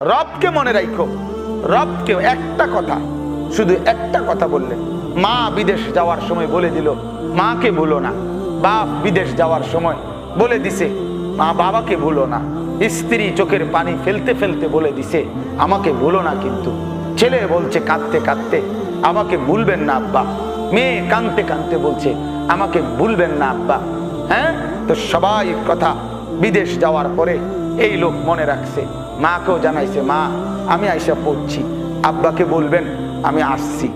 রবকে মনে রাখো, রবকে একটা কথা, শুধু একটা কথা বললেন। মা বিদেশ যাওয়ার সময় বলে দিল মাকে ভুলো না, বাপ বিদেশ যাওয়ার সময় বলে দিছে মা বাবাকে ভুলো না, স্ত্রী চোখের পানি ফেলতে ফেলতে বলে দিছে আমাকে ভুলো না, কিন্তু ছেলে বলছে কাঁদতে কাঁদতে আমাকে ভুলবেন না আব্বা, মেয়ে কাঁদতে কাঁদতে বলছে আমাকে ভুলবেন না আব্বা। হ্যাঁ, তো সবাই কথা বিদেশ যাওয়ার পরে এই লোক মনে রাখছে, মাকেও জানাইছে মা আমি আইসা পড়ছি, আব্বাকে বলবেন আমি আসছি,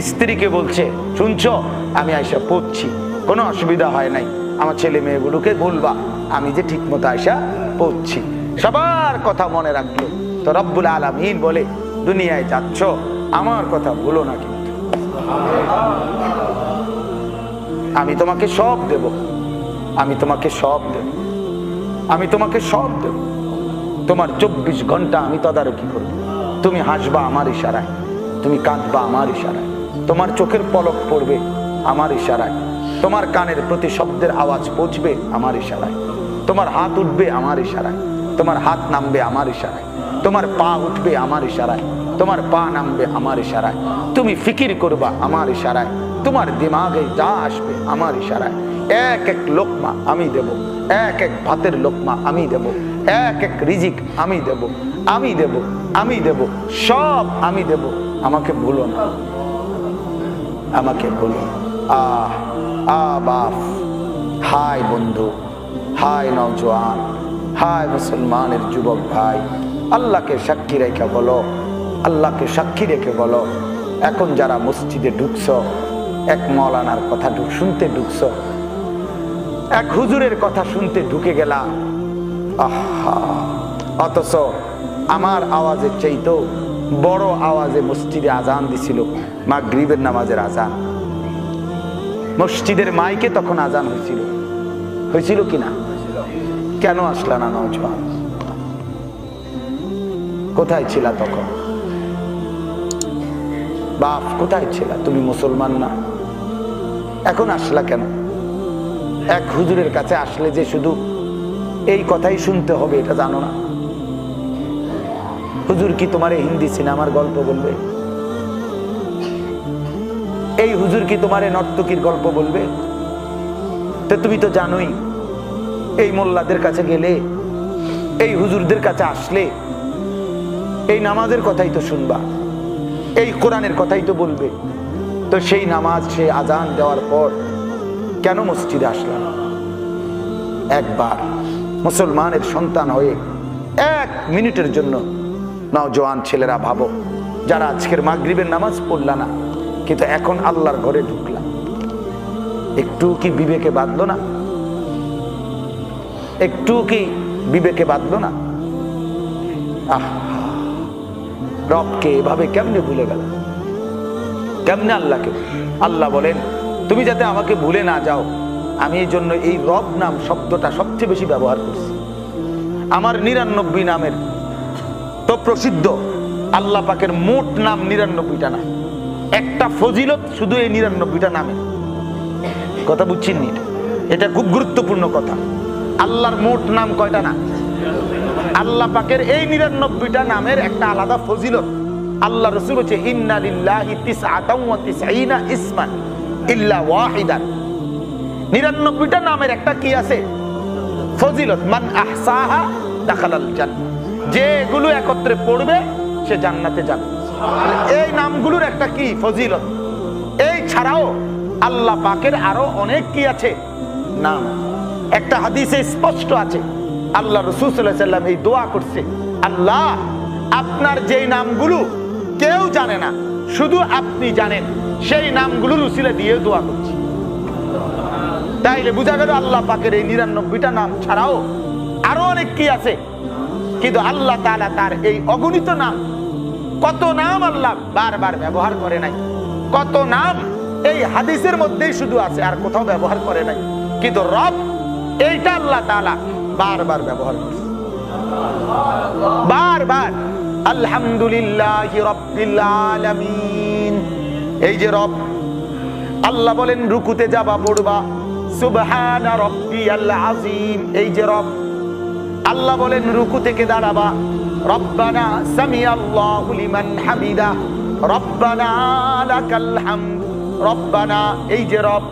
স্ত্রীকে বলছে শুনছো আমি আইসা পড়ছি, কোনো অসুবিধা হয় নাই, আমার ছেলে মেয়েগুলোকে বলবা আমি যে ঠিক মতো আইসা পড়ছি। সবার কথা মনে রাখলো। তো রব্বুল আলামিন বলে দুনিয়ায় যাচ্ছ আমার কথা ভুলো না, কিন্তু আমি তোমাকে সব দেব, আমি তোমাকে সব দেব, আমি তোমাকে সব দেব। তোমার 24 ঘন্টা আমি তদারকি করব। তুমি হাসবা আমার ইশারায়, তুমি কাঁদবা আমার ইশারায়, তোমার চোখের পলক পড়বে আমার ইশারায়, তোমার কানের প্রতি শব্দের আওয়াজ পৌঁছবে আমার ইশারায়, তোমার হাত উঠবে আমার ইশারায়, তোমার হাত নামবে আমার ইশারায়, তোমার পা উঠবে আমার ইশারায়, তোমার পা নামবে আমার ইশারায়, তুমি ফিকির করবা আমার ইশারায়, তোমার দিমাগে যা আসবে আমার ইশারায়। এক এক লোকমা আমি দেব, এক এক ভাতের লোকমা আমি দেব, এক এক রিজিক আমি দেব, আমি দেব, আমি দেব, সব আমি দেব, আমাকে ভুলো না, আমাকে ভুলো। বাপ, হায় বন্ধু, হায় নওজোয়ান, হায় মুসলমানের যুবক ভাই, আল্লাহকে সাক্ষী রেখে বলো, আল্লাহকে সাক্ষী রেখে বলো, এখন যারা মসজিদে ঢুকছ, এক মৌলানার কথা শুনতে ঢুকছ, এক হুজুরের কথা শুনতে ঢুকে গেলা, আহা, অথচ আমার আওয়াজের চাইতো বড় আওয়াজে মসজিদে আজান দিছিল, মাগরিবের নামাজের আজান, মসজিদের মাইকে তখন আজান হয়েছিল, হয়েছিল কিনা? কেন আসলা না নওজোয়ান? কোথায় ছিলা তখন? বাপ কোথায় ছিলা? তুমি মুসলমান না, এখন আসলা কেন? এক হুজুরের কাছে আসলে যে শুধু এই কথাই শুনতে হবে এটা জানো না? হুজুর কি তোমার হিন্দি সিনেমার গল্প বলবে? এই হুজুর কি তোমার নর্তকীর গল্প বলবে? তো তুমি তো জানোই এই মোল্লাদের কাছে গেলে, এই হুজুরদের কাছে আসলে এই নামাজের কথাই তো শুনবা, এই কোরআনের কথাই তো বলবে। তো সেই নামাজ, সেই আজান দেওয়ার পর কেন মসজিদে আসলাম? একবার মুসলমানের সন্তান হয়ে 1 মিনিটের জন্য নওজোয়ান ছেলেরা ভাবো, যারা আজকের মাগরিবের নামাজ পড়লা না কিন্তু এখন আল্লাহর ঘরে ঢুকলাম, একটু কি বিবেকে বাঁধলো না? একটু কি বিবেকে বাঁধলো না? রবকে এভাবে কেমনে ভুলে গেল? কেমনে আল্লাহকে? আল্লাহ বলেন তুমি যাতে আমাকে ভুলে না যাও, আমি এই জন্য এই রব নাম শব্দটা সবচেয়ে বেশি ব্যবহার করছি। আমার 99 নামের তো প্রসিদ্ধ, আল্লাহ পাকের মোট নাম 99টা না, একটা ফজিলত শুধু এই 99টা নামে। কথা বুঝছেন নি? এটা খুব গুরুত্বপূর্ণ কথা। আল্লাহর মোট নাম কয়টা না? আল্লাহ পাকের এই 99টা নামের একটা আলাদা ফজিলত। আল্লাহ রাসূল বলেছে ইন্না লিল্লাহি 99 ইসমান ইল্লা ওয়াহিদান। 99টা নামের একটা কি আছে? ফজিলত। মান আহসাহা দাখালাল জান্নাহ। যে এগুলো একত্রে পড়বে সে জান্নাতে যাবে। এই নামগুলোর একটা কি ফজিলত। এই ছাড়াও আল্লাহ পাকের আরো অনেক কি আছে নাম। একটা হাদিসে স্পষ্ট আছে, আল্লাহ রাসূল সাল্লাল্লাহু আলাইহি ওয়াসাল্লাম এই দোয়া করছে, আল্লাহ আপনার যেই নামগুলো কেউ জানে না শুধু আপনি জানেন, সেই নামগুলোর উসিলা দিয়ে দোয়া করছি। তাইলে বোঝা গেল আল্লাহ পাকের এই 99টা নাম ছাড়াও আরো অনেক কি আছে, কিন্তু আল্লাহ তাআলা তার এই অগণিত নাম, কত নাম আল্লাহ বারবার ব্যবহার করে নাই, কত নাম এই হাদিসের মধ্যেই শুধু আছে আর কোথাও ব্যবহার করে নাই, কিন্তু রব এইটা আল্লাহ তাআলা বারবার ব্যবহার করছে, বারবার। আলহামদুলিল্লাহি রাব্বিল আলামিন। এই যে রব, আল্লাহ বলেন রুকুতে যাবা পড়বা সুবহানা রাব্বিয়াল আযীম। এই যে রব, আল্লাহ বলেন রুকু থেকে দাঁড়াবা রব্বানা সামিআল্লাহু লিমান হামিদা, রব্বানা লাকাল হামদ, রব্বানা। এই যে রব,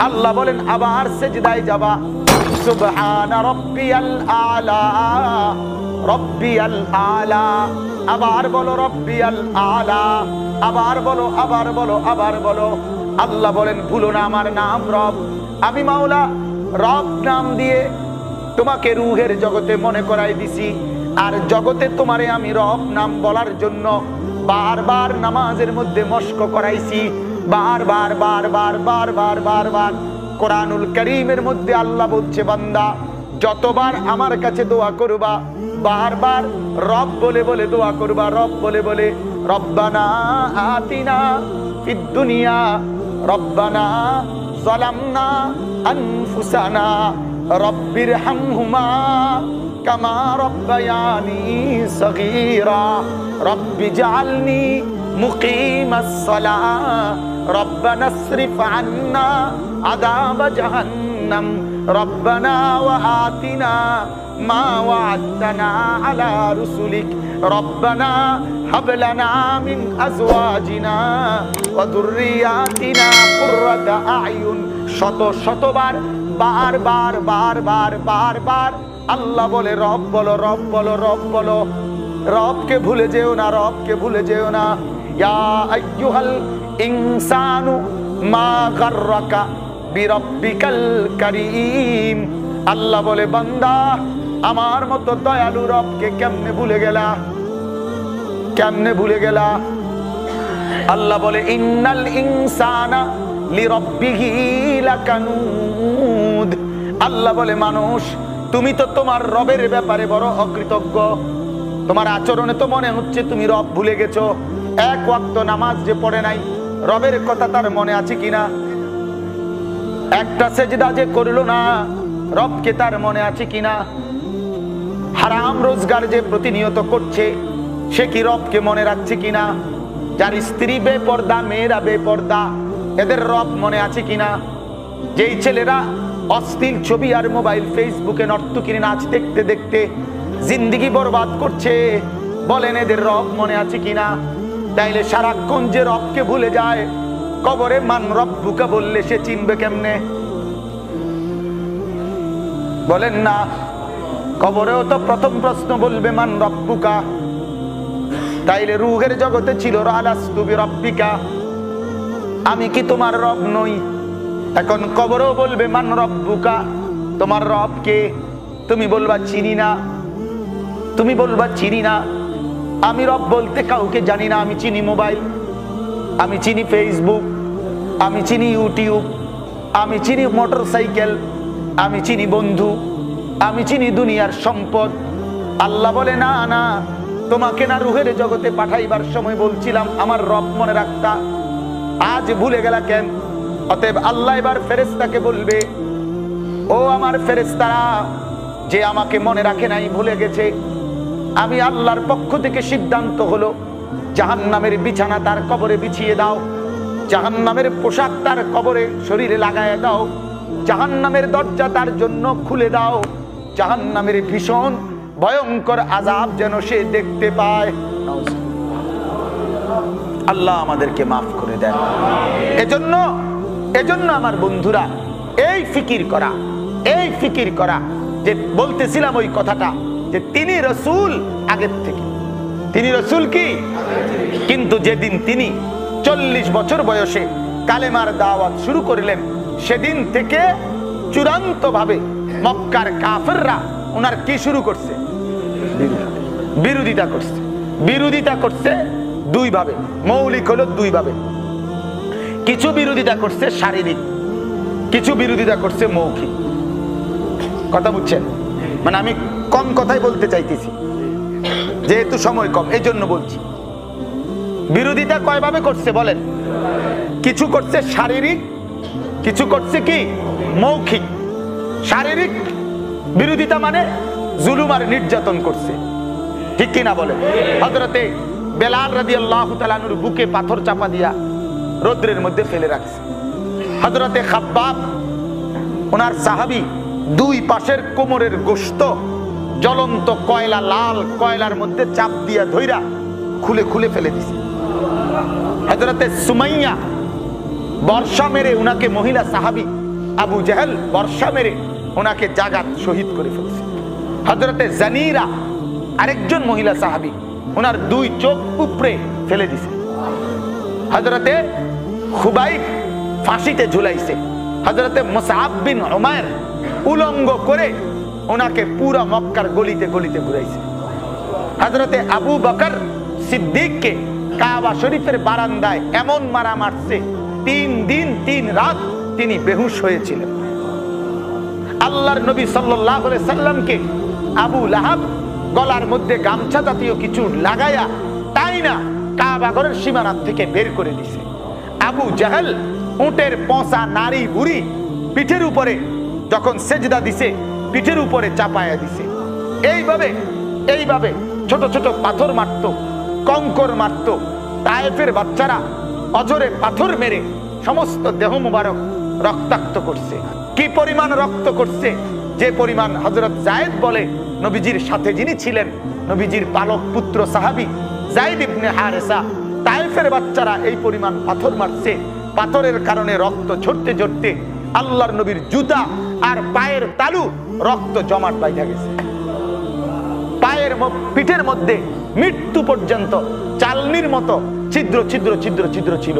আল্লাহ বলেন আবার সিজদায় যাবা, সুবহানা রাব্বিয়াল আলা, রব্বিয়াল আলা। আবার বলো রব্বিয়াল আলা, আবার বলো, আবার বলো, আবার বলো। আল্লাহ বলেন ভুলো না আমার নাম রব। আমি মাওলা রব নাম দিয়ে তোমাকে রুহের জগতে মনে করাই দিছি, আর জগতে তোমারে আমি রব নাম বলার জন্য বারবার নামাজের মধ্যে মস্ক করাইছি, বারবার বারবার বারবার বারবার। কোরআনুল কারীমের মধ্যে আল্লাহ বলছে, বান্দা যতবার আমার কাছে দোয়া করবা, বারবার রব বলে বলে দোয়া করবা, রব বলে বলে। রব্বানা আতিনা ফিদ দুনিয়া, রব্বানা যালামনা আনফুসানা, রব্বিরহামহুমা কামা রব্বায়ানি সগীরা, রব্বিজআলনি মুকিমাস সালাহ, রব্বানা ইসরিফ আন্না আযাব জাহান্নাম, রব্বানা ওয়া আতিনা মা ওয়া'আদতানা আলা রুসুলিক, রব্বানা হাব লানা মিন আজওয়াজিনা ওয়া যুররিয়াতিনা কুররাতা আ'য়ুন। শত শতবার বারবার বারবার বারবার আল্লাহ বলে রব বলো, রব বলো, রব বলো। রবকে ভুলে যেও না, রবকে ভুলে যেও না। ইয়া আইয়ুহাল ইনসানু মা গাররাকা বিরাব্বিকাল কারীম। আল্লাহ বলে বান্দা আমার মতো দয়ালু রবকে কেমনে ভুলে গেলা, কেমনে ভুলে গেলা। আল্লাহ বলে ইন্নাল ইনসানা লিরাব্বিহি লাকানুদ। আল্লাহ বলে মানুষ তুমি তো তোমার রবের ব্যাপারে বড় অকৃতজ্ঞ, তোমার আচরণে তো মনে হচ্ছে তুমি রব ভুলে গেছো। এক ওয়াক্ত নামাজ যে পড়ে নাই, রবের কথা তার মনে আছে কিনা? একটা সেজদা যে করলো না, রবকে তার মনে আছে কিনা? হারাম রোজগার যে প্রতিনিয়ত করছে, সে কি রবকে মনে রাখছে কিনা? যার স্ত্রী বেপর্দা, মেয়েরা বেপর্দা, এদের রব মনে আছে কিনা? যেই ছেলেরা অশ্লীল ছবি আর মোবাইল ফেসবুকে নর্তকীর নাচ দেখতে দেখতে জিন্দেগি বরবাদ করছে, বলেন এদের রব মনে আছে কিনা? তাইলে সারাক্ষণ যে রবকে ভুলে যায়, কবরে মান রব্বুকা বললে সে চিনবে কেমনে? বলেন না, কবরেও তো প্রথম প্রশ্ন বলবে মান রব্বুকা। তাইলে রুহের জগতে ছিল আলাস্তু বিরাব্বিকা, আমি কি তোমার রব নই? এখন কবরেও বলবে মান রব্বুকা, তোমার রব কে? তুমি বলবা চিনি না, তুমি বলবা চিনি না। আমি রব বলতে কাউকে জানি না। আমি চিনি মোবাইল, আমি চিনি ফেসবুক, আমি চিনি ইউটিউব, আমি চিনি মোটরসাইকেল, আমি চিনি বন্ধু, আমি চিনি দুনিয়ার সম্পদ। আল্লাহ বলে না না, তোমাকে না রুহের জগতে পাঠাইবার সময় বলছিলাম আমার রব মনে রাখতা, আজ ভুলে গেলা কেন? অতএব আল্লাহ এবার ফেরেশতাকে বলবে, ও আমার ফেরেশতারা, যে আমাকে মনে রাখে নাই, ভুলে গেছে, আমি আল্লাহর পক্ষ থেকে সিদ্ধান্ত হলো জাহান্নামের বিছানা তার কবরে বিছিয়ে দাও, জাহান্নামের পোশাক তার কবরে শরীরে লাগায় দাও, জাহান্নামের দরজা তার জন্য খুলে দাও, জাহান্নামের ভীষণ ভয়ঙ্কর আযাব যেন সে দেখতে পায়। আল্লাহ আমাদেরকে মাফ করে দেন। এজন্য আমার বন্ধুরা, এই ফিকির করা, এই ফিকির করা, যে বলতেছিলাম ওই কথাটা, যে তিনি রাসূল আগের থেকে, তিনি রাসূল কি? কিন্তু যেদিন তিনি 40 বছর বয়সে কালেমার দাওয়াত শুরু করলেন, সেদিন থেকে চূড়ান্তভাবে মক্কার কাফেররা ওনার কি শুরু করছে? বিরোধিতা করছে। বিরোধিতা করছে দুই ভাবে, মৌলিক হলো দুই ভাবে। কিছু বিরোধিতা করছে শারীরিক, কিছু বিরোধিতা করছে মৌখিক। কথা বুঝছেন? মানে আমি কম কথাই বলতে চাইতেছি, যেহেতু সময় কম এই জন্য বলছি। বিরোধিতা কয় ভাবে করছে বলেন? কিছু করছে শারীরিক, কিছু করছে কি মৌখিক। শারীরিক বিরোধিতা মানে জুলুম আর নির্যাতন করছে, ঠিক কি না বলেন? হযরতে বেলাল রাদিয়াল্লাহু তাআলা আনহুর বুকে পাথর চাপা দিয়া রৌদ্রের মধ্যে ফেলে রাখছে। হযরতে খাব্বাব ওনার সাহাবী দুই পাশের কোমরের গোশত জ্বলন্ত কয়লা, লাল কয়লার মধ্যে চাপ দিয়া ধইরা খুলে খুলে ফেলে দিছে। হযরতে সুমাইয়া বর্ষা মেরে উনাকে, মহিলা সাহাবী আবু জেহেল বর্ষা মেরে ওনাকে জাগাত শহীদ করে ফেলছে। হযরতে জানিরা আরেকজন মহিলা সাহাবী, ওনার 2 চোখ উপরে ফেলে দিছে। হযরতে খুবাইব ফাঁসিতে ঝুলাইছে। হযরতে মুসআব বিন উমাইর উলঙ্গ করে ওনাকে পুরা মক্কার গলিতে গলিতে ঘুরাইছে। হযরতে আবু বকর সিদ্দিককে কাবা শরীফের বারান্দায় এমন মারা মারছে, 3 দিন 3 রাত তিনি বেহুশ হয়েছিলেন। আল্লাহর নবী সাল্লাল্লাহু আলাইহি সাল্লামকে আবু লাহাব গলার মধ্যে গামছা জাতীয় কিছু লাগায়া তাই না কাবা ঘরের সীমানা থেকে বের করে দিছে। আবু জাহেল উটের পচা নারী বুড়ি পিঠের উপরে যখন সেজদা দিছে, পিঠের উপরে চাপায়া দিছে। এইভাবে ছোট ছোট পাথর মারতো, কঙ্কর মারতো। তায়েফের বাচ্চারা অজরে পাথর মেরে সমস্ত দেহ মুবারক রক্তাক্ত করছে। কি পরিমাণ রক্ত করছে, যে পরিমাণ হযরত যায়েদ বলে, নবীজির সাথে যিনি ছিলেন, নবীজির পালক পুত্র সাহাবী যায়েদ ইবনে হারেসা, তায়েফের বাচ্চারা এই পরিমাণ পাথর মারছে। পাথরের কারণে রক্ত ঝরতে ঝরতে আল্লাহর নবীর জুতা আর পায়ের তালু রক্ত জমাট বাইধা গেছে। পায়ের পিঠের মধ্যে মৃত্যু পর্যন্ত চালনির মতো ছিদ্র ছিদ্র ছিদ্র ছিদ্র ছিল।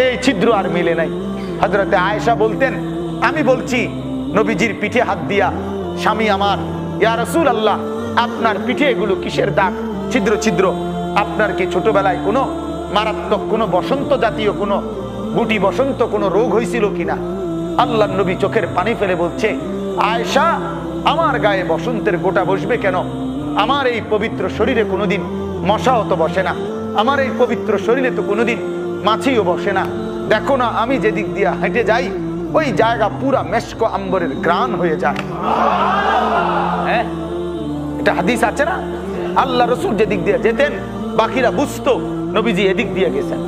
এই ছিদ্র আর মিলে নাই। হযরতে আয়েশা বলতেন, আমি বলছি নবীজির পিঠে হাত দিয়া, স্বামী আমার, ইয়া রাসূলুল্লাহ, আপনার পিঠে এগুলো কিসের দাগ, ছিদ্র ছিদ্র? আপনার কি ছোটবেলায় কোনো মারাত্মক কোনো বসন্ত জাতীয় কোনো গুটি বসন্ত কোনো রোগ হয়েছিল কিনা? আল্লাহর নবী চোখের পানি ফেলে বলছে, আয়েশা, আমার গায়ে বসন্তের গোটা বসবে কেন? আমার এই পবিত্র শরীরে কোনোদিন মশাও তো বসে না, আমার এই পবিত্র শরীরে তো কোনোদিন মাছিও বসে না। দেখো না, আমি যেদিক দিয়ে হেঁটে যাই ওই জায়গা পুরা মেশক আম্বরের গ্রাণ হয়ে যায়। হ্যাঁ, এটা হাদিস আছে না? আল্লাহ রসুল যেদিক দিয়ে যেতেন বাকিরা বুঝতো নবীজি এদিক দিয়ে গেছেন।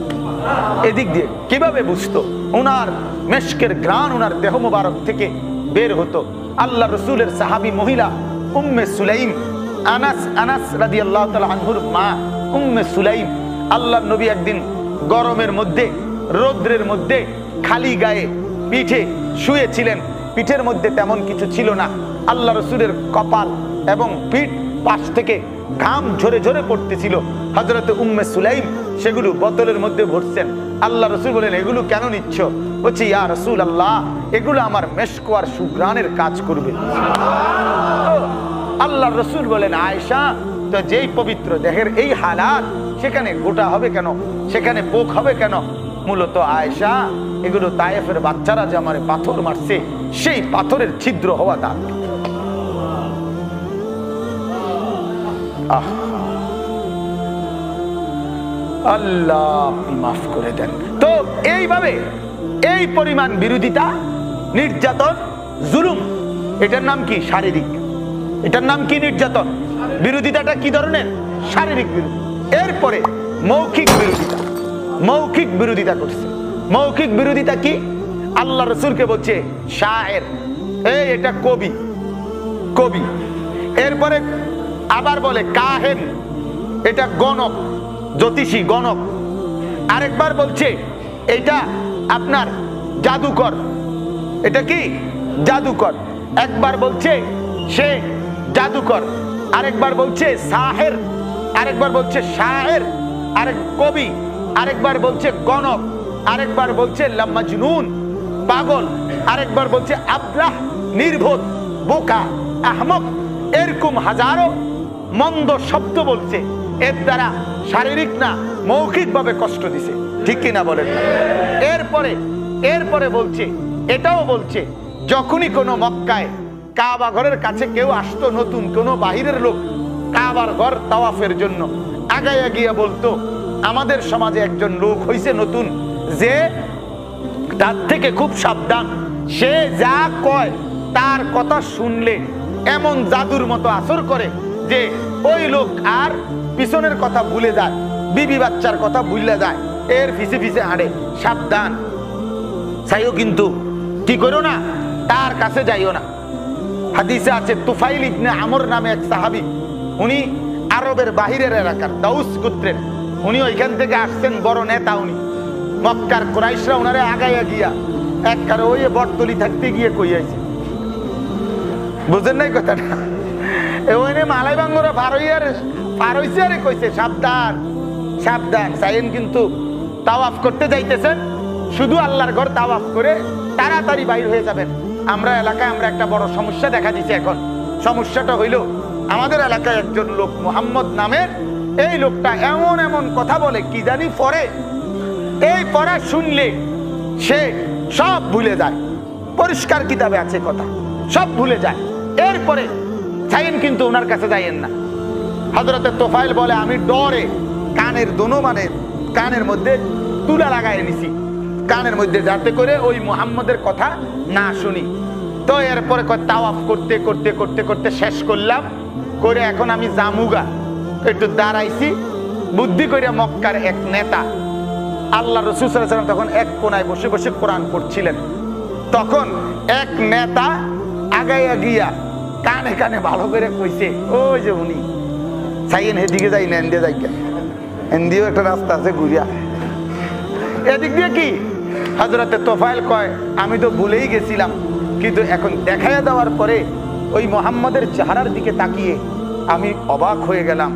এদিক দিয়ে কিভাবে বুঝতো? ওনার মেশকের গ্রাণ ওনার দেহ মুবারক থেকে বের হতো। আল্লাহ রসুলের সাহাবী মহিলা উম্মে সুলাইম, আনাস রাদিয়াল্লাহু তাআলা আনহুর মা উম্মে সুলাইম, আল্লাহর নবী একদিন গরমের মধ্যে, রৌদ্রের মধ্যে খালি গায়ে পিঠে শুয়েছিলেন। পিঠের মধ্যে তেমন কিছু ছিল না। আল্লাহ রসুলের কপাল এবং পিঠ পাশ থেকে ঘাম ঝরে ঝরে পড়তেছিল। হযরত উম্মে সুলাইম সেগুলো বোতলের মধ্যে ভরছেন। আল্লাহ রসুল বলেন, এগুলো কেন নিচ্ছ? বলছি, ইয়া রাসূলুল্লাহ, এগুলো আমার মেশক আর সুঘ্রাণের কাজ করবে। আল্লাহ রসুল বলেন, আয়েশা, তো যেই পবিত্র দেহের এই হালাত, সেখানে গোটা হবে কেন, সেখানে পোক হবে কেন? মূলত আয়েশা, এগুলো তায়েফের বাচ্চারা যে আমারে পাথর মারছে, সেই পাথরের ছিদ্র হওয়া দাগ। আল্লাহ আপনি মাফ করে দেন। তো এইভাবে এই পরিমাণ বিরোধিতা, নির্যাতন, জুলুম, এটার নাম কি? শারীরিক। এটার নাম কি? নির্যাতন। বিরোধিতাটা কি ধরনের? শারীরিক বিরোধী। এরপরে মৌখিক বিরোধিতা। মৌখিক বিরোধিতা করছে। মৌখিক বিরোধিতা কি? আল্লাহ রসুলকে বলছে শায়ের, এটা কবি, কবি। এরপরে আবার বলে কাহেন, এটা গণক, জ্যোতিষী, গণক। আরেকবার বলছে এটা আপনার জাদুকর, এটা কি? জাদুকর। একবার বলছে সে জাদুকর, আরেকবার বলছে সাহের, আরেকবার বলছে শায়ের, আরেক কবি, আরেকবার বলছে গণক, আরেকবার বলছে লামাজনুন, পাগল, আরেকবার বলছে আবলাহ, নির্বোধ, বোকা, আহমক। এরকম হাজারো মন্দ শব্দ বলছে। এর দ্বারা শারীরিক না, মৌখিক ভাবে কষ্ট দিছে। ঠিক কিনা বলেন? এরপরে বলছে, এটাও বলছে, যখনই কোনো মক্কায় কাবা ঘরের কাছে কেউ আসতো, নতুন কোনো বাহিরের লোক কাবার ঘর তাওয়াফের জন্য, আগায়া গিয়া বলতো, আমাদের সমাজে একজন লোক হইছে নতুন, যে তার থেকে খুব সাবধান, সে যা কয় তার কথা শুনলে এমন জাদুর মতো আসর করে যে ওই লোক আর পিছনের কথা ভুলে যায়, বিবি বাচ্চার কথা ভুলে যায়, এর পিছে পিছে হাঁটে। সাবধান, চাইও কিন্তু কি করো না, তার কাছে যাইও না। হাদিসে আছে তুফাইল ইবনে আমর নামে এক সাহাবী, উনি আরবের বাহিরের এলাকার দাউস গোত্রের, উনি ওইখান থেকে আসছেন, বড় নেতা উনি। মক্কার কুরাইশরা ওনারে আগাইয়া গিয়া একবারে ওই বটতলি থাকতে গিয়ে কইয়াছে, বুঝেন নাই কথাটা? ওইনে মালাই বাঙ্গরা পার হইছে আরে কইছে সাবধান সাবধান, সাইয়েন কিন্তু তাওয়াফ করতে যাইতেছেন, শুধু আল্লাহর ঘর তাওয়াফ করে তাড়াতাড়ি বাইর হয়ে যাবেন। আমরা এলাকায় আমরা একটা বড় সমস্যা দেখা দিচ্ছে এখন। সমস্যাটা হইল আমাদের এলাকায় একজন লোক মোহাম্মদ নামের, এই লোকটা এমন এমন কথা বলে কি জানি পরে, এই পড়া শুনলে সে সব ভুলে যায়, পরিষ্কার কিতাবে আছে কথা, সব ভুলে যায়। এরপরে চাইেন কিন্তু ওনার কাছে যাইয়েন না। হযরতে তোফাইল বলে আমি ডরে কানের দোনো মানে কানের মধ্যে তুলা লাগাই নিছি, কানের মধ্যে, যাতে করে ওই মুহাম্মদের কথা না শুনি। তো এরপরে তাওয়াফ করতে করতে করতে করতে শেষ করলাম করে, এখন আমি জামুগা একটু দাঁড়াইছি, বুদ্ধি করে মক্কার এক নেতা, আল্লাহ রাসূল সাল্লাল্লাহু আলাইহি ওয়াসাল্লাম তখন এক কোনায় বসে বসে কোরআন পড়ছিলেন, তখন এক নেতা আগাইয়া গিয়া কানে কানে ভালো করে কইছে, ওই যে উনি চাইয়েন এদিকে যাই না, এন্দিয়ে যাই, এন্দিও একটা রাস্তা আছে ঘুরিয়া, এদিক দিয়ে কি? হযরতে তোফাইল কয় আমি তো ভুলেই গেছিলাম, কিন্তু এখন দেখাইয়া দেওয়ার পরে ওই মুহাম্মদের চেহারার দিকে তাকিয়ে আমি অবাক হয়ে গেলাম।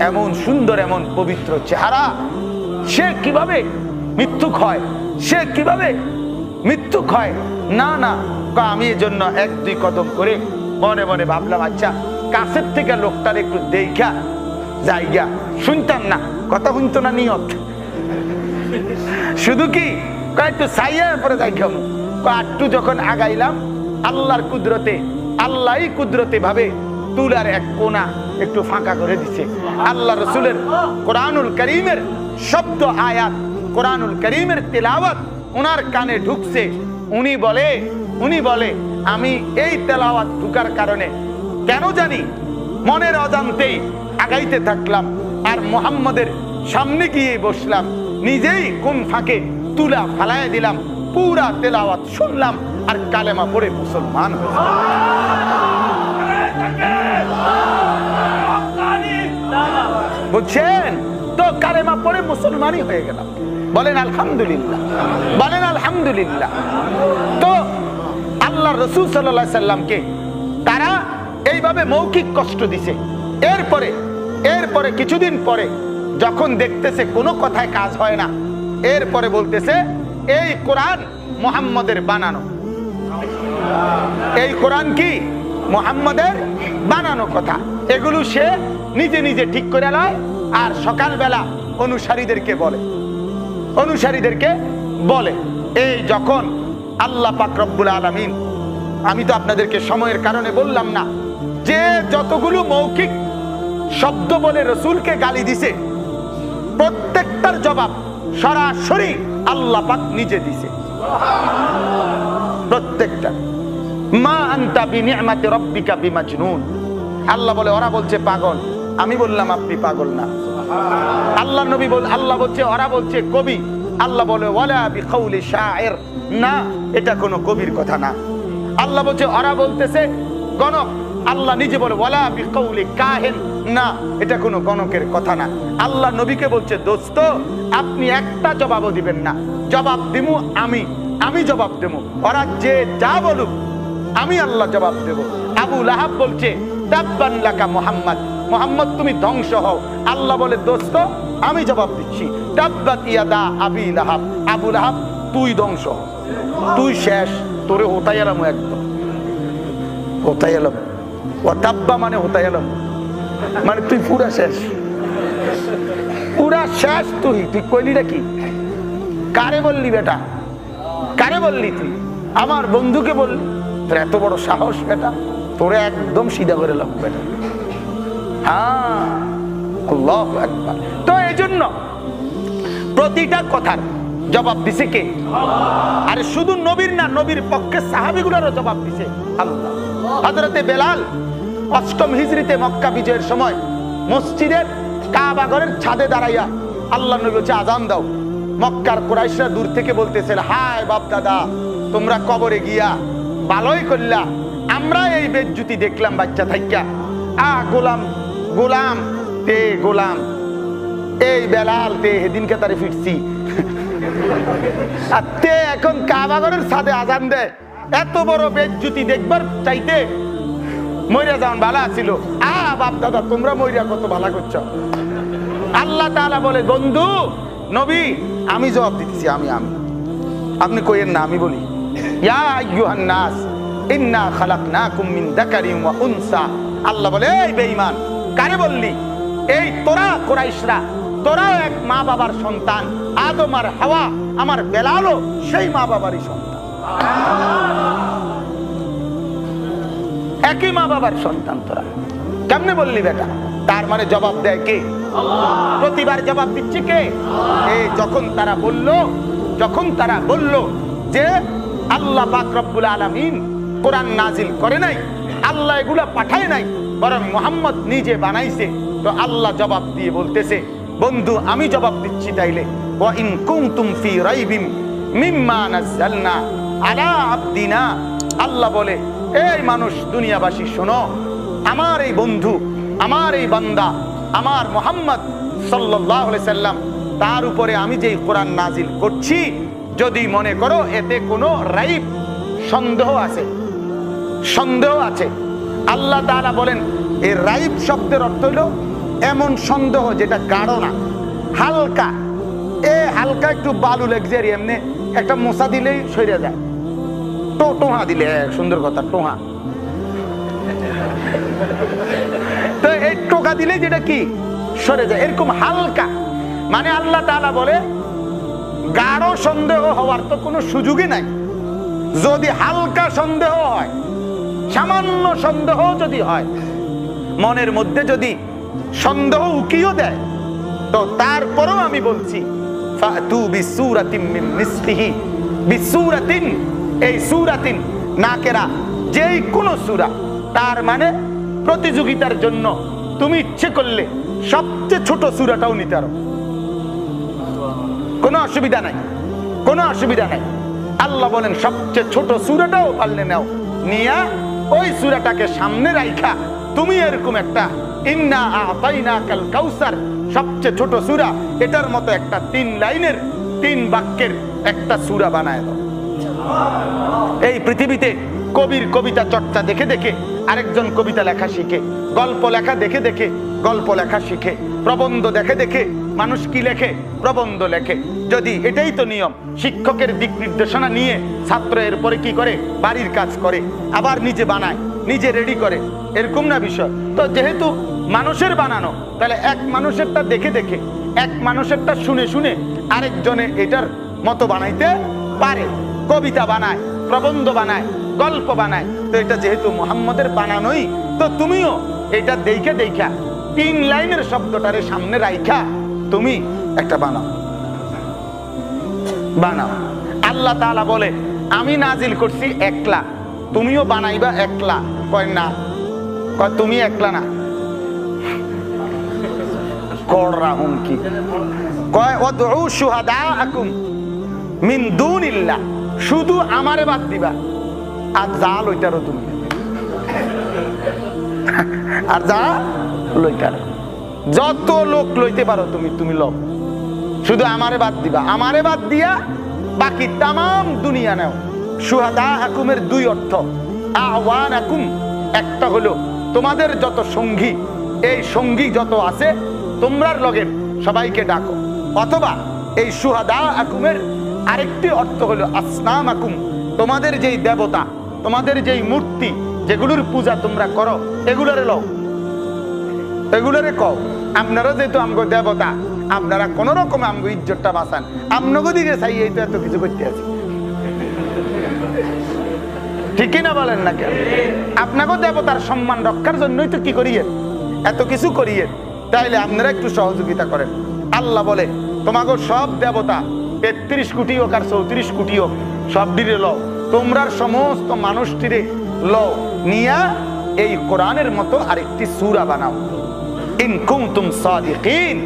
এমন সুন্দর, এমন পবিত্র চেহারা, সে কিভাবে মৃত্যুক হয়, সে কিভাবে মৃত্যুক হয়? না না, আমি এজন্য এক দুই কদম করে মনে মনে ভাবলাম, আচ্ছা কাছের থেকে লোকটার একটু দেখা জায়গা, শুনতাম না কথা, শুনতো না নিয়ত, শুধু কি একটু সাইয়ার পরে যাইখাম। একটু যখন আগাইলাম, আল্লাহর কুদরতে, আল্লাহই কুদরতে ভাবে তুলার এক কোনা একটু ফাঁকা করে দিছে। আল্লাহ রাসূলের কোরআনুল কারীমের শব্দ আয়াত, কোরআনুল কারীমের তেলাওয়াত ওনার কানে ঢুকছে। উনি বলে আমি এই তেলাওয়াত ঢুকার কারণে কেন জানি মনের অজান্তেই আগাইতে থাকলাম, আর মুহাম্মদের সামনে গিয়ে বসলাম, নিজেই কোন ফাঁকে তুলা ফালাইয়া দিলাম, পুরা তেলাওয়াত শুনলাম, আর কালেমা পড়ে মুসলমান হলাম। বুঝছেন তো? কালেমা পড়ে মুসলমানই হয়ে গেলাম। বলেন আলহামদুলিল্লাহ, বলেন আলহামদুলিল্লাহ। তো আল্লাহ রাসূল সাল্লাল্লাহু আলাইহি সাল্লামকে তারা এইভাবে মৌখিক কষ্ট দিছে। এরপরে কিছুদিন পরে যখন দেখতেছে কোনো কথায় কাজ হয় না, এরপরে বলতেছে এই কোরআন মুহাম্মদের বানানো, এই কোরআন কি মুহাম্মদের বানানো কথা। এগুলো সে নিজে নিজে ঠিক করে লয়, আর সকালবেলা অনুসারীদেরকে বলে। এই যখন আল্লাহ পাক রব্বুল আলামিন, আমি তো আপনাদেরকে সময়ের কারণে বললাম না, যে যতগুলো মৌখিক শব্দ বলে রসুলকে গালি দিছে, প্রত্যেকটার জবাব সরাসরি আল্লাহ পাক নিজে দিছে, প্রত্যেকটা। মা আনতা বিনিআমাতি রাব্বিকা বিমাজনুন। আল্লাহ বলে ওরা বলছে পাগল, আমি বললাম আপনি পাগল না। আল্লাহ নবী আল্লাহ বলছে ওরা বলছে কবি, আল্লাহ বলে ওয়ালা বিকাউলি শাইর, না এটা কোনো কবির কথা না। আল্লাহ বলছে ওরা বলতেছে গণক, আল্লাহ নিজে বলে ওয়ালা বিকাউলি কাহিন, না এটা কোনো গণকের কথা না। আল্লাহ নবীকে বলছে দোস্ত আপনি একটা জবাবও দিবেন না, জবাব দিমু আমি জবাব দেবো, ওরা যে যা বলুক আমি আল্লাহ জবাব দেব। আবু লাহাব বলছে তাব্বান লাকা মুহাম্মদ তুমি ধ্বংস হও। আল্লাহ বলে দোস্ত আমি জবাব দিচ্ছি, তাব্বাত ইয়াদা আবি লাহাব, আবু লাহাব তুই ধ্বংস হ, তুই শেষ, তোরে হতাই এলাম, একদম হতাই এলাম। ও তাব্বা মানে হতাই এলাম, মানে তুই পুরা শেষ, পুরা শেষ। তুই কইলিটা কি? কারে বললি বেটা, কারে বললি? তুই আমার বন্ধুকে বললি? তোর এত বড় সাহস বেটা, তোরে একদম সিধা করে লাভ বেটা। হ্যাঁ, আল্লাহু আকবার। তো এই জন্য প্রতিটা কথার জবাব দিছে কে? আরে শুধু নবীর না, নবীর পক্ষে সাহাবীগুলোরও জবাব দিছে আল্লাহ। হযরতে বেলাল ৮ম হিজরিতে মক্কা বিজয়ের সময় মসজিদের কাবা ঘরের ছাদে দাঁড়াইয়া আল্লাহ নবী বলছে আযান দাও। মক্কার কুরাইশরা দূর থেকে বলতেছিল হায় বাপ দাদা, তোমরা কবরে গিয়া ভালোই করলা, আমরা এই বেজ্জুতি দেখলাম বাচ্চা থাইকা, গোলাম গোলাম তে গোলাম, এই বেলাল তে সেদিনকে তারে ফিরছি, আর তে এখন কাবাগরের ছাদে আজান দেয়। এত বড় বেজ্জুতি দেখবার চাইতে মইরা যাওয়ান ভালো ছিল। বাপ দাদা তোমরা মইরা কত ভালো করছো। আল্লাহ তাআলা বলে, বন্ধু নবী আমি জবাব দিতেছি, আমি আপনি কইেন না, আমি বলি, ইয়া আইয়ুহান নাস ইন্না খালাকনাকুম মিন যাকারিন ওয়া উনসা। আল্লাহ বলে, এই বেঈমান কারে বললি? এই তোরা কুরাইশরা, তোরা এক মা বাবার সন্তান। আদম আর হাওয়া আমার বেলালও সেই মা বাবারই সন্তান, একই মা বাবার সন্তান। তোরা কেমনে বললি বেটা? তার মানে জবাব দেয় কে? প্রতিবার জবাব দিচ্ছে কে? এই যখন তারা বলল যে আল্লাহ পাক রব্বুল আলামিন কোরআন নাজিল করে নাই, আল্লাহ এগুলা পাঠায় নাই, বরং মুহাম্মদ নিজে বানাইছে, তো আল্লাহ জবাব দিয়ে বলতেছে, বন্ধু আমি জবাব দিচ্ছি তাইলে, ওয়া ইন কুনতুম ফি রাইবিম মিম্মা নাযালনা আলা আবদিনা। আল্লাহ বলে, এই মানুষ দুনিয়াবাসী শোনো, আমার এই বন্ধু, আমার এই বান্দা, আমার মুহাম্মদ সাল্লাল্লাহু আলাইহি সাল্লাম, তার উপরে আমি যেই কোরআন নাজিল করছি, যদি মনে করো এতে কোনো রাইব সন্দেহ আছে, আল্লাহ তাআলা বলেন এই রাইব শব্দের অর্থ হলো এমন সন্দেহ যেটা গাঢ় না, হালকা। হালকা একটু বালু লেগজারি, এমনি একটা মশা দিলেই সরে যায়, টোহা দিলে, সুন্দর কথা, টোহা। তো এই টোকা দিলে যেটা কি সরে যায়, এরকম হালকা। মানে আল্লাহ তাআলা বলে গাঢ় সন্দেহ হওয়ার তো কোনো সুযোগই নাই। যদি হালকা সন্দেহ হয়, সামান্য সন্দেহ যদি হয়, মনের মধ্যে যদি সন্দেহ উকিও দেয়, তো তারপরেও আমি বলছি ফাতু বিসূরাতিন মিন মিসলিহি। বিসূরাতিন, এই সূরাতিন নাকেরা, যেই কোনো সূরা, তার মানে প্রতিযোগিতার জন্য তুমি ইচ্ছে করলে সবচেয়ে ছোট সূরাটাও নিতে পারো, কোনো অসুবিধা নাই, কোনো অসুবিধা নাই। আল্লাহ বলেন সবচেয়ে ছোট সূরাটাও পারলে নাও, নিয়া ওই সূরাটাকে সামনে রাইখা তুমি এরকম একটা ইন্না আতাইনাকাল কাউসার, সবচেয়ে ছোট সূরা, এটার মতো একটা 3 লাইনের 3 বাক্যের একটা সূরা বানায় দাও। এই পৃথিবীতে কবির কবিতা চর্চা দেখে দেখে আরেকজন কবিতা লেখা শিখে, গল্প লেখা দেখে দেখে গল্প লেখা শিখে, প্রবন্ধ দেখে দেখে মানুষ কি লেখে, প্রবন্ধ লেখে। যদি এটাই তো নিয়ম, শিক্ষকের দিক নির্দেশনা নিয়ে ছাত্র এরপরে কি করে, বাড়ির কাজ করে, আবার নিজে বানায়, নিজে রেডি করে, এরকম না বিষয়। তো যেহেতু মানুষের বানানো, তাহলে এক মানুষেরটা দেখে দেখে, এক মানুষেরটা শুনে শুনে আরেকজনে এটার মতো বানাইতে পারে। কবিতা বানায়, প্রবন্ধ বানায়, গল্প বানায়। তো এটা যেহেতু মুহাম্মদের বানানোই, তো তুমিও এটা দেখে দেখা 3 লাইনের শব্দটারে সামনে রাইখা তুমি একটা বানাও। আল্লাহ তাআলা বলে আমি নাজিল করছি একলা, তুমিও বানাইবা একলা। কয় না, কয় তুমি একলা না, কররা হুমকি, কয় ওয়াদউ শুহাদাআকুম মিন দুনিল্লাহ, শুধু আমারে বাদ দিবা, আর যা লইতারো তুমি, আর যা লইতারো, যত লোক লইতে পারো তুমি লও, শুধু আমারে বাদ দিবা। আমারে বাদ দিয়া বাকি তামাম দুনিয়া নাও। শুহাদাআকুমের 2 অর্থ, আওয়ানাকুম, একটা হলো তোমাদের যত সঙ্গী, এই সঙ্গী যত আছে তোমরার লগে সবাইকে ডাকো। অথবা এই শুহাদাআকুমের আরেকটি অর্থ হলো আসনামাকুম, তোমাদের যেই দেবতা, তোমাদের যেই মূর্তি, যেগুলোর পূজা তোমরা করো, এগুলোরে লও, এগুলোরে কও আপনারা যেহেতু আমগো দেবতা, আপনারা কোন রকম আমগো ইজ্জতটা বাঁচান, আমনগো দিকে চাই, এই তো এত কিছু করতে আছি, ঠিক না বলেন না কেন? আপনাকে দেবতার সম্মান রক্ষার জন্যই তো কি করিয়ে এত কিছু করিয়ে, তাইলে আপনারা একটু সহযোগিতা করেন। আল্লাহ বলে তোমাকে সব দেবতা 33 কোটি হোক আর 34 কোটি হোক, সব দিলে লও, তোমরার সমস্ত মানুষটিরে লও, নিয়া এই কোরআনের মতো আরেকটি সূরা বানাও। ইন কুনতুম সাদিকিন,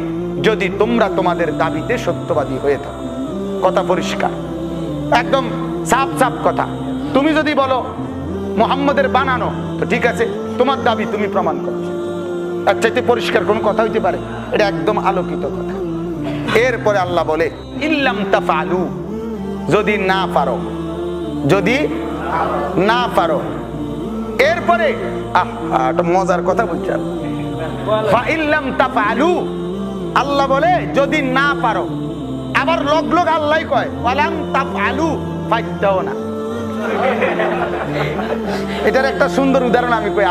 যদি তোমরা তোমাদের দাবিতে সত্যবাদী হয়ে থাকো। কথা পরিষ্কার, একদম সাফ সাফ কথা। তুমি যদি বলো মুহাম্মদের বানানো, তো ঠিক আছে, তোমার দাবি তুমি প্রমাণ করো। এর চাইতে পরিষ্কার কোন কথা হইতে পারে? এটা একদম আলোকিত কথা। এরপরে আল্লাহ বলে ইল্লাম তাফআলু, যদি না পারো, যদি না পারো। এরপরে একটা মজার কথা বলছেন, ফাইল্লাম তাফআলু, আল্লাহ বলে যদি না পারো। আবার লগ লগ আল্লাহ কয় ওয়ালাম তাফআলু, ফাইদাও না। এটার একটা সুন্দর উদাহরণ আমি কই।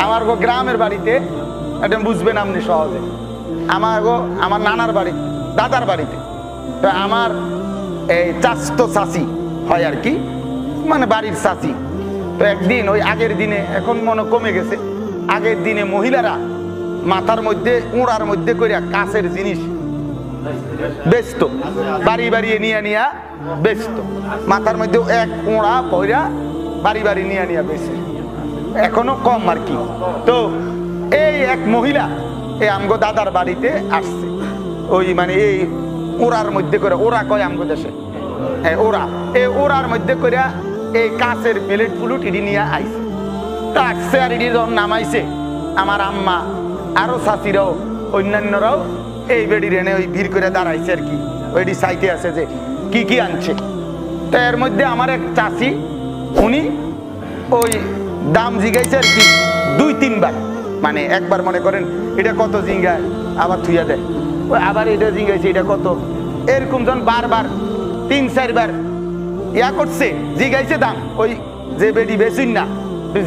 আমার গ্রামের বাড়িতে, এটা বুঝবেন আপনি সহজে। আমার নানার বাড়ি, দাদার বাড়িতে, তো আমার এই চাচতো চাচি হয় আর কি, মানে বাড়ির চাচি। তো একদিন ওই আগের দিনে, এখন মনে কমে গেছে, আগের দিনে মহিলারা মাথার মধ্যে উড়ার মধ্যে কইরা কাছের জিনিস বেচতো, বাড়ি বাড়িয়ে নিয়ে নিয়া বেচতো। মাথার মধ্যে এক উড়া পয়রা বাড়ি বাড়ি নিয়ে নিয়া বেচে, এখনো কম আর কি। তো এই এক মহিলা এই আমগো দাদার বাড়িতে আসছে, ওই মানে এই ওরার মধ্যে করে, ওরা কয় আমগো দেশে, ওরা এই ওরার মধ্যে করে এই কাছের প্লেট ফুলুট ইডি নিয়ে আইছে। তা আসছে, আর ইডি যখন নামাইছে, আমার আম্মা আরো চাচিরাও অন্যান্যরাও এই বেডির এনে ওই ভিড় করে দাঁড়াইছে আর কি, ওইটি সাইতে আছে যে কি কি আনছে। তো এর মধ্যে আমার এক চাচি, উনি ওই দাম জিগাইছে আর কি 2-3 বার, মানে একবার মনে করেন এটা কত জিঙ্গায়, আবার থুইয়া দেয়, ওই আবার এটা জিঙ্গাইছে এটা কত, এরকম যখন বারবার 3-4 বার ইয়া করছে, জিগাইছে দাম, ওই যে বেডি বেচুন না,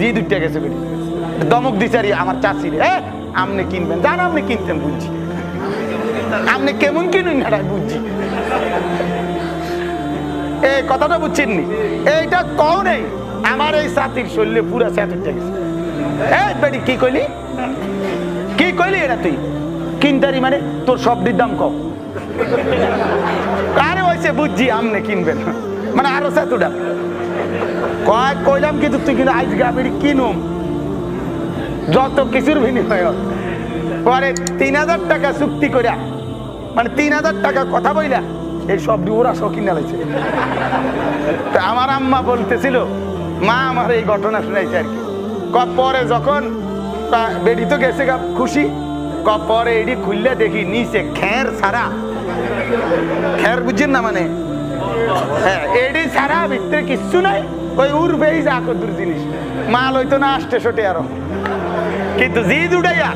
জি 2টা গেছে বেডি, দমক দিছে আর আমার চাচি রে, আপনি কিনবেন, জান আপনি কিনতেন বুঝছি, আপনি কেমন কিনুন না বুঝছি। এই কথাটা বুঝছেন নি? এইটা কও নেই, আমার এই সাথীর শরীরে পুরা স্যাঁতুরটা গেছে। এই বেডি কি কইলি, কি কইলি এটা তুই কিনতারি, মানে তোর সবটির দাম কম। আরে হয়েছে বুঝছি আপনি কিনবেন, মানে আরো স্যাঁতুটা কইলাম, কিন্তু তুই কিন্তু আইজ গাড়ি কিনুম, যত কিছুর বিনিময়। পরে 3000 টাকা চুক্তি করিয়া, মানে 3000 টাকা কথা বইলা এই সব ওরা সব কিনা লাগছে। আমার আম্মা বলতেছিল, মা আমার এই ঘটনা শুনাইছে আর কি। পরে যখন বেডি তো গেছে খুশি, পরে এডি খুললে দেখি নিচে খের ছাড়া, খের বুঝছেন না, মানে হ্যাঁ এডি ছাড়া ভিতরে কিচ্ছু নাই, ওই উড়বেই যা কদুর জিনিস, মাল হইতো না আসতে সোটে আরো, কিন্তু জিদ উড়াইয়া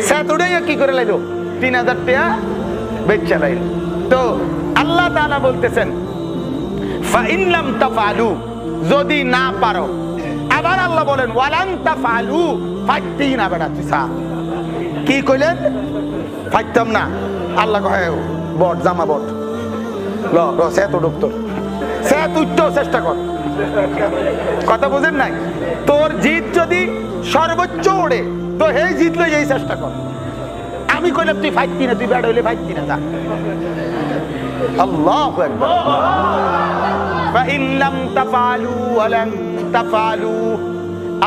সাত উড়াইয়া কি করে লাইলো 3000 টাকা বেচা লাইলো। তো আল্লাহ তাআলা বলতেছেন ফাইন লাম তাফআলু, যদি না পারো। আবার আল্লাহ বলেন ওয়ালান তাফআলু, ফাইতিন না বেটা তুই সা, কি কইলেন ফাইতাম না, আল্লাহ কয় বট জামা বট ল ল সে তো ডক্টর, সে তুইও চেষ্টা কর। কথা বুঝেন নাই? তোর জিদ যদি সর্বোচ্চ ওড়ে তো হে জিত লই এই চেষ্টা কর। আমি কইলাম তুই ফাইতি না, তুই ব্যাড হইলে ফাইতি না, যা। আল্লাহু আকবার। ফাইন লাম তাফআলু ওয়ালান তাফআলু,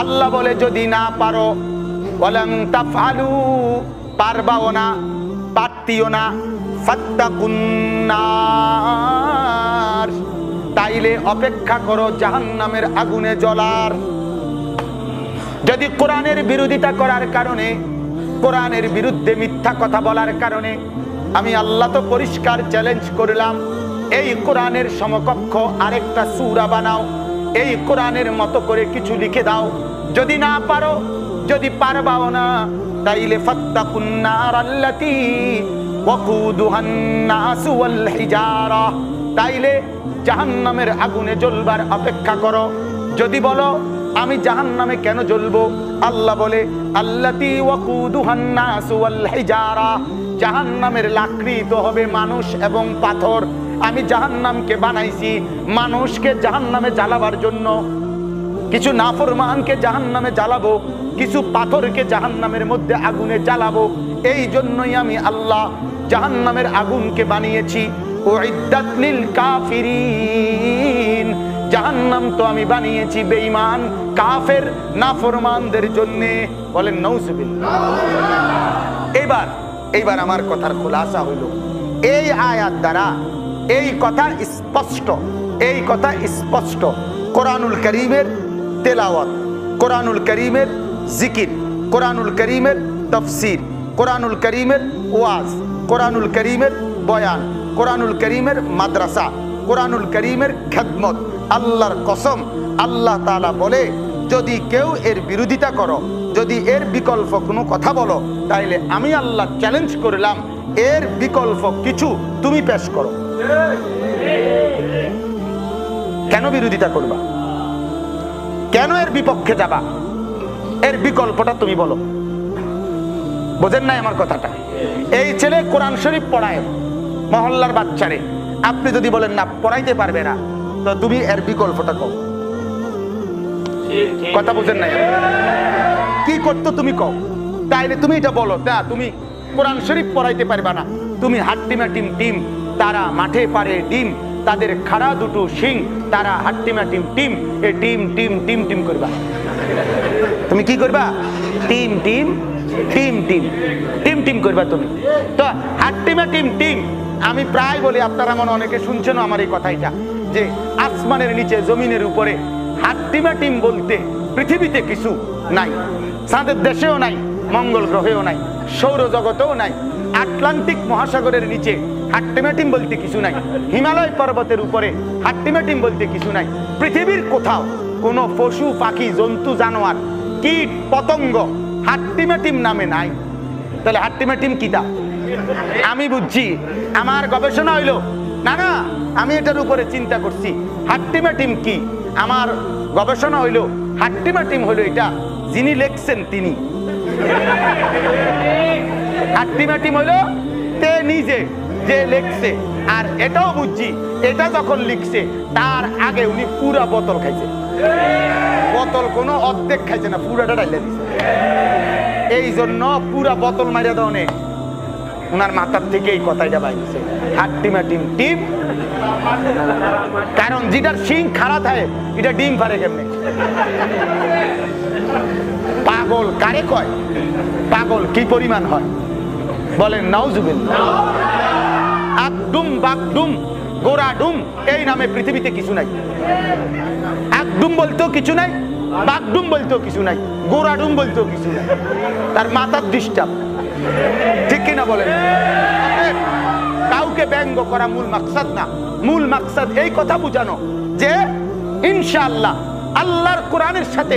আল্লাহ বলে যদি না পারো, ওয়ালান তাফআলু, পারবাও না, পারতিও না, ফাত্তাকুন নার, তাইলে অপেক্ষা করো জাহান্নামের আগুনে জ্বলার। যদি কোরআনের বিরোধিতা করার কারণে, কোরআনের বিরুদ্ধে মিথ্যা কথা বলার কারণে, আমি আল্লাহ তো পরিষ্কার চ্যালেঞ্জ করলাম, এই কোরআনের সমকক্ষ আরেকটা সূরা বানাও, এই কোরআনের মতো করে কিছু লিখে দাও। যদি না পারো, যদি পারবাও না, তাইলে ফাত্তাকুন নার আল্লাতী ওয়াকুদুহান নাসু ওয়াল হিজারা, তাইলে জাহান্নামের আগুনে জ্বলবার অপেক্ষা করো। যদি বলো আমি জাহান্নামে কেন জ্বলবো, আল্লাহ বলে আল্লাতী ওয়াকুদুহান নাসু ওয়াল হিজারা, জাহান্নামের লাকড়ি তো হবে মানুষ এবং পাথর। আমি জাহান্নামকে বানাইছি মানুষকে জাহান্নামে জ্বালাবার জন্য, কিছু নাফরমানকে জাহান্নামে জ্বালাবো, কিছু পাথরকে জাহান্নামের মধ্যে আগুনে জ্বালাবো। এই জন্যই আমি আল্লাহ জাহান্নামের আগুনকে বানিয়েছি। উইদ্দাত লিল কাফিরিন, জাহান্নাম তো আমি বানিয়েছি বেঈমান কাফের নাফরমানদের জন্য। বলেন নাউজুবিল্লাহ। এইবার আমার কথার খুলাসা হইল, এই আয়াত দ্বারা এই কথা স্পষ্ট, এই কথা স্পষ্ট, কোরআনুল কারীমের তেলাওয়াত, কোরআনুল কারীমের জিকির, কোরআনুল কারীমের তাফসীর, কোরআনুল কারীমের ওয়াজ, কোরআনুল কারীমের বয়ান, কোরআনুল কারীমের মাদ্রাসা, কোরআনুল কারীমের খেদমত। আল্লাহর কসম, আল্লাহ তাআলা বলে যদি কেউ এর বিরোধিতা করো, যদি এর বিকল্প কোনো কথা বলো, তাইলে আমি আল্লাহ চ্যালেঞ্জ করলাম এর বিকল্প কিছু তুমি পেশ করো। কেন বিরোধিতা করবা? কেন এর বিপক্ষে যাবা? এর বিকল্পটা তুমি বলো। বোঝেন নাই আমার কথাটা? এই ছেলে কোরআন শরীফ পড়ায় মহল্লার বাচ্চারে, আপনি যদি বলেন না পড়াইতে পারবে না, তো তুমি এর বিকল্পটা কও। কথা বুঝেন নাই? কি করতো তুমি কও, তাইলে তুমি এটা বলো। তা তুমি কোরআন শরীফ পড়াইতে পারবা না, তুমি হাট্টিমা টিম টিম, তারা মাঠে পারে ডিম, তাদের খাড়া দুটো শিং, তারা হাট্টিমা টিম টিম, এ টিম টিম টিম টিম করবা। তুমি কি করবা? Team team team team team team করবা তুমি। তো হাট্টিমা টিম টিম আমি প্রায় বলি, আপনারা মনে অনেকে শুনছেন আমার এই কথাটা, যে আসমানের নিচে জমিনের উপরে হাট্টিমা টিম বলতে পৃথিবীতে কিছু নাই। চাঁদের দেশেও নাই, মঙ্গল গ্রহেও নাই, সৌরজগতেও নাই, আটলান্টিক মহাসাগরের নিচে হাট্টিমা টিম বলতে কিছু নাই, হিমালয় পর্বতের উপরে হাট্টিমা টিম বলতে কিছু নাই। পৃথিবীর কোথাও কোনো পশু পাখি জন্তু জানোয়ার কীট পতঙ্গ হাট্টিমা টিম নামে নাই। তাহলে হাট্টিমা টিম কিটা? আমি বুঝছি, আমার গবেষণা হইলো না না, আমি এটার উপরে চিন্তা করছি হাট্টিমা টিম কি। আমার গবেষণা হইলো হাট্টিমা টিম হইলো এটা যিনি লেখছেন তিনি। হাট্টিমা টিম হইলো তে নিজে যে লেখছে। আর এটাও বুঝছি, এটা যখন লিখছে তার আগে উনি পুরা বোতল খাইছে। বোতল কোনো অর্ধেক খাইছে না, পুরাটা ডাইলে দিছে। এই জন্য পুরা বোতল মারিয়া দাও নে, ওনার মাথার থেকে এই কথাটা বাইছে হাট্টিমা টিম টিম। কারণ যেটার শিং খাড়া থাকে এটা ডিম পারে কেমনে? পাগল কারে কয়? পাগল কি পরিমাণ হয় বলেন নাউজুবিল্লাহ। আকডুম বাকডুম গোরাডুম এই নামে পৃথিবীতে কিছু নাই। আকডুম বলতেও কিছু নাই, বাকডুম বলতেও কিছু নাই, গোরাডুম বলতেও কিছু নাই। তার মাথার ডিস্টার্ব, ঠিক কিনা বলেন? কাউকে ব্যঙ্গ করা মূল মাকসাদ না। মূল মাকসাদ এই কথা বুঝানো যে ইনশাআল্লাহ আল্লাহর কোরআনের সাথে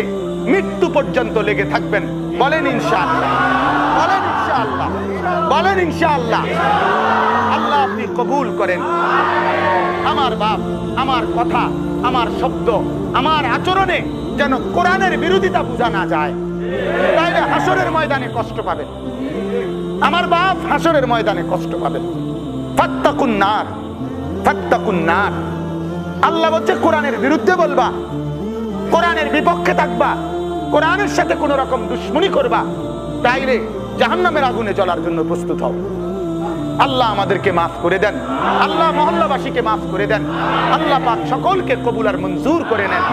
মৃত্যু পর্যন্ত লেগে থাকবেন। বলেন ইনশাআল্লাহ, বলেন ইনশাআল্লাহ, বলেন ইনশাআল্লাহ। আল্লাহ আপনি কবুল করেন। আমার বাপ, আমার কথা, আমার শব্দ, আমার আচরণে যেন কোরআনের বিরোধিতা বোঝা না যায়, তাইলে হাসরের ময়দানে কষ্ট পাবেন। আমার বাপ হাসরের ময়দানে কষ্ট পাবেন। ফাত্তাকুন নার, ফাত্তাকুন নার। আল্লাহ বলছে কোরআনের বিরুদ্ধে বলবা, কোরআনের বিপক্ষে থাকবা, কোরআনের সাথে কোন রকম দুশ্মনী করবা, তাইলে জাহান্নামের আগুনে জ্বলার জন্য প্রস্তুত হও। আল্লাহ আমাদেরকে মাফ করে দেন, আল্লাহ মহল্লাবাসীকে মাফ করে দেন, আল্লাহ পাক সকলকে কবুল আর মঞ্জুর করে নেন।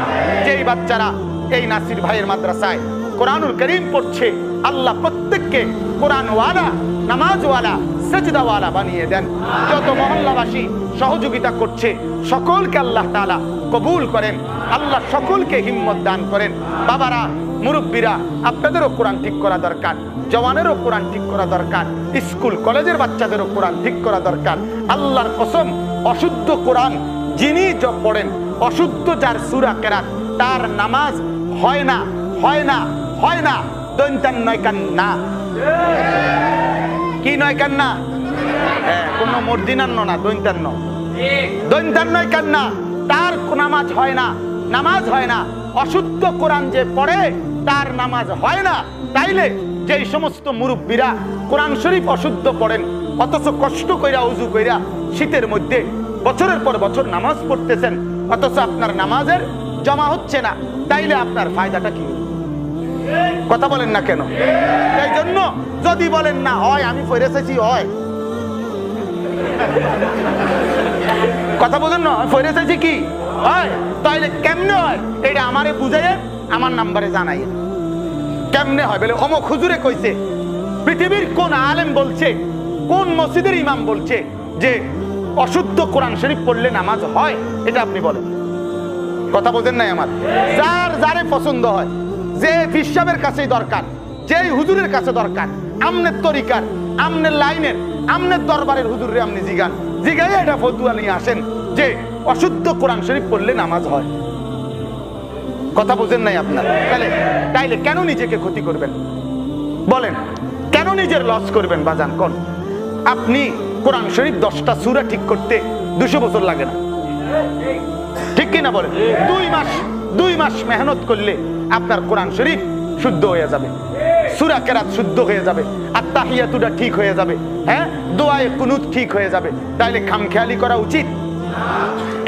যেই বাচ্চারা এই নাসির ভাইয়ের মাদ্রাসায় কোরআনুল কারীম পড়ছে, আল্লাহ প্রত্যেককে কোরআনওয়ালা, নামাজওয়ালা, সেজদাওয়ালা বানিয়ে দেন। যত মহল্লাবাসী সহযোগিতা করছে সকলকে আল্লাহ তাআলা কবুল করেন, আল্লাহ সকলকে হিম্মত দান করেন। বাবারা, মুরব্বীরা, আপনাদেরও কোরআন ঠিক করা দরকার, জওয়ানেরও কোরআন ঠিক করা দরকার, স্কুল কলেজের বাচ্চাদেরও কোরআন ঠিক করা দরকার। আল্লাহর কসম, অশুদ্ধ কোরআন যিনি পড়েন, অশুদ্ধ যার সূরা কেরাত, তার নামাজ হয় না, হয় না, হয় না। দৈন্তান নয় কান্না, কি নয় কান্না? হ্যাঁ, কোন মর্দিনান্ন না, দৈন্তান্ন, দৈন্তান নয় কান্না। তার নামাজ হয় না, নামাজ হয় না। অশুদ্ধ কোরআন যে পড়ে তার নামাজ হয় না। তাইলে যেই সমস্ত মুরব্বীরা কোরআন শরীফ অশুদ্ধ পড়েন, অথচ কষ্ট কইরা উজু কইরা শীতের মধ্যে বছরের পর বছর নামাজ পড়তেছেন, অথচ আপনার নামাজের জমা হচ্ছে না, তাইলে আপনার ফায়দাটা কি? কথা বলেন না কেন? এই জন্য যদি বলেন না হয় আমি ফিরে এসেছি, হয় কথা বলেন না, ফিরে এসেছি কি হয়, তাইলে কেমনে হয় এটা আমারে বুঝাইয়ে আমার নাম্বারে জানাই। কেমনে হয় বলে অমুক হুজুরে কইছে, পৃথিবীর কোন আলেম বলছে, কোন মসজিদের ইমাম বলছে যে অশুদ্ধ কোরআন শরীফ পড়লে নামাজ হয়, এটা আপনি বলেন। কথা বোঝেন নাই আমার? যার যারে পছন্দ হয়, যে ফিসাবের কাছেই দরকার, যেই হুজুরের কাছে দরকার, আমনের তরিকার, আমনের লাইনের, আমনের দরবারের হুজুরে আপনি জিগান, জিগাই এটা ফতুয়া নিয়ে আসেন যে অশুদ্ধ কোরআন শরীফ পড়লে নামাজ হয়। কথা বোঝেন নাই আপনার? তাইলে কেন নিজেকে ক্ষতি করবেন বলেন? কেন নিজের লস করবেন বাজান? কোন আপনি কোরআন শরীফ 10টা সূরা ঠিক করতে 200 বছর লাগে না, ঠিক কিনা বলেন? 2 মাস মেহনত করলে আপনার কোরআন শরীফ শুদ্ধ হয়ে যাবে, সূরা কেরাত শুদ্ধ হয়ে যাবে, আত্তাহিয়াতুটা ঠিক হয়ে যাবে, হ্যাঁ, দোয়ায়ে কুনুত ঠিক হয়ে যাবে। তাইলে খামখেয়ালি করা উচিত?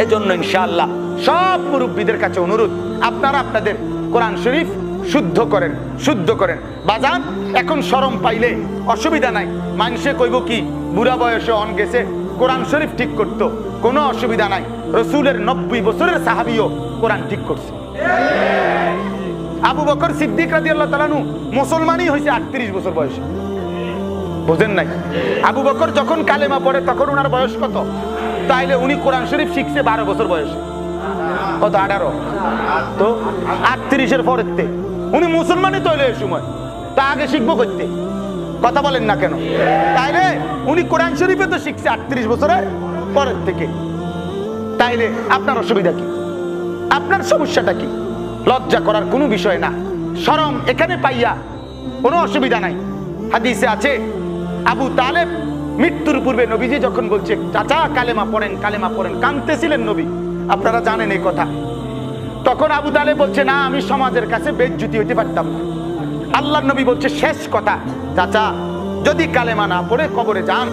এজন্য ইনশাআল্লাহ সব মুরব্বীদের কাছে অনুরোধ, আপনারা আপনাদের কোরআন শরীফ শুদ্ধ করেন বাজান। এখন শরম পাইলে অসুবিধা নাই, মানুষে কইব কি বুড়া বয়সে অন গেছে, কোরআন শরীফ ঠিক করতো, কোনো অসুবিধা নাই। রসুলের 90 বছরের সাহাবীও কোরআন ঠিক করছে। আবু বকর সিদ্দিক রাদিয়াল্লাহু তাআলা আনহু মুসলমানই হয়েছে 38 বছর বয়সে, বুঝেন নাই? আবু বকর যখন কালেমা পড়ে তখন ওনার বয়স কত? তাইলে উনি কোরআন শরীফ শিখছে 12 বছর বয়সে, কত? 18। তো 38-এর পরেতে উনি মুসলমানই তৈরি এই সময়, তা আগে শিখবো করতে? কথা বলেন না কেন? তাইলে উনি কোরআন শরীফে তো শিখছে 38 বছরের পরের থেকে। তাইলে আপনার অসুবিধা কি? আপনার সমস্যাটা কি? লজ্জা করার কোনো বিষয় না, শরম এখানে পাইয়া কোনো অসুবিধা নাই। হাদিসে আছে আবু তালেব মৃত্যুর পূর্বে নবীজি যখন বলছে চাচা কালেমা পড়েন, কাঁদতেছিলেন নবী, আপনারা জানেন এই কথা। তখন আবু তালেব বলছে না, আমি সমাজের কাছে বেইজ্জতি হইতে পারতাম না। আল্লাহর নবী বলছে শেষ কথা, চাচা যদি কালেমা না পড়ে কবরে যান